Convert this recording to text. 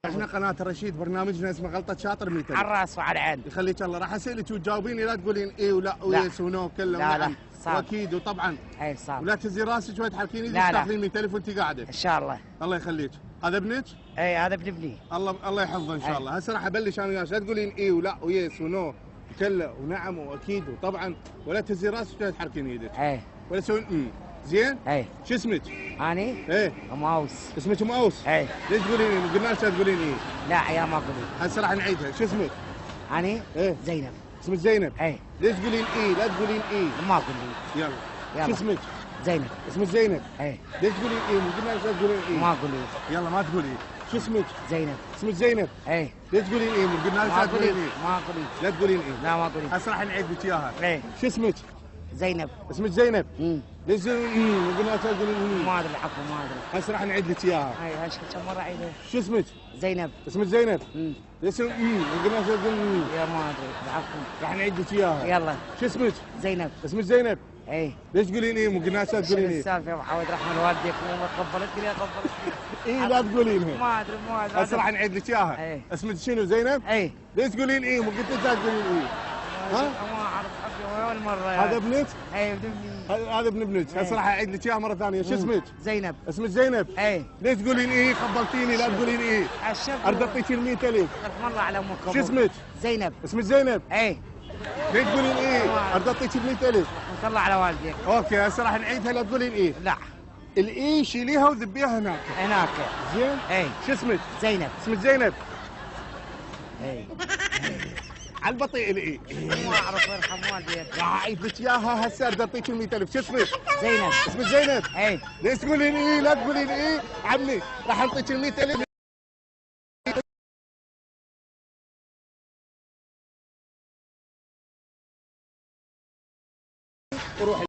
احنا قناة الرشيد، برنامجنا اسمه غلطة شاطر 100 على الراس وعلى العين. يخليك الله. راح اسالك وتجاوبيني، لا تقولين اي ولا ويس ونو كله لا ونعم صعب. واكيد وطبعا. اي صعب. ولا تهزي راسك وتحركين ايدك لا تاخذين 100 ألف وانت قاعده. ان شاء الله. الله يخليك. هذا ابنك؟ اي هذا ابن ابني. الله يحفظه ان شاء الله. هسه راح ابلش انا وياك، لا تقولين اي ولا ويس ونو كله ونعم واكيد وطبعا، ولا تهزي راسك ولا تحركين ايدك. اي ولا تسوين زين؟ اي. شو اسمك؟ اني؟ ايه ام اوس. اسمك ام اوس؟ اي. ليش تقولين ايه؟ قلنا لك لا تقولين ايه؟ لا يا ما قلت. هسه راح نعيدها. شو اسمك؟ اني؟ ايه زينب. اسمك زينب؟ اي. ليش تقولين ايه؟ لا تقولين ايه؟ ما قلت. يلا. شو اسمك؟ زينب. اسمك زينب؟ اي. ليش تقولين ايه؟ مو قلنا لك لا تقولين ايه؟ ما قلت. يلا ما تقولي. شو اسمك؟ زينب. اسمك زينب؟ اي. ليش تقولين ايه؟ مو قلنا لك لا تقولين ايه؟ ما قلت. لا تقولين ايه؟ لا ما قلت. هسه راح نعيد لك اياها. اي. شو اسمك؟ زينب. اسمك زينب؟ ليش تقولين مو قلنا لك لا تقولين ما ادري العفو ما ادري. هسه راح نعيد لك اياها. اي هاش كم مره عيدها. شو اسمك؟ زينب. اسمك زينب؟ ليش مو قلنا لك لا تقولين يا ما ادري العفو. راح نعيد لك اياها. يلا. شو اسمك؟ زينب. اسمك زينب؟ اي. ليش تقولين ايه؟ مو قلنا لك لا تقولين ايه؟ السالفه يا ابو حمد رحمه والديك ما تقبلتني قبلتني. ايه لا تقولينها. ما ادري ما ادري. هسه راح نعيد لك اياها. ايه. اسمك شنو زينب؟ اي. ليش تقولين ايه؟ مو قلت لك لا تقولين ايه؟ ها؟ ما اعرف حبي اول مره. هذا ابنك؟ اي ابن ابني. هذا ابن ابنك. هسه راح اعيد لك اياها مره ثانيه. شو اسمك؟ زينب. اسمك زينب؟ اي. ليش تقولين ايه؟ خبلتيني لا تقولين ايه؟ الشرف. ارد اعطيك ال 100,000. الف مره على امك. شو اسمك؟ زينب. اسمك زينب؟ اي. ليش تقولين ايه؟ ارد اعطيك ال 100,000. رحمة الله على والديك. اوكي هسه راح نعيدها، لا تقولين ايه؟ لا. الاي شيليها وذبيها هناك. هناك. زين؟ اي. شو اسمك؟ زينب. اسمك زينب؟ اي. على البطيء الاي. ما اعرف يرحم والديك. راح اعيد لك اياها هسه، ارد اعطيك ال 100,000. شو اسمك؟ زينب. اسمك زينب؟ اي. ليش تقولين ايه؟ لا تقولين ايه؟ عمي راح اعطيك ال 100,000. وروحي.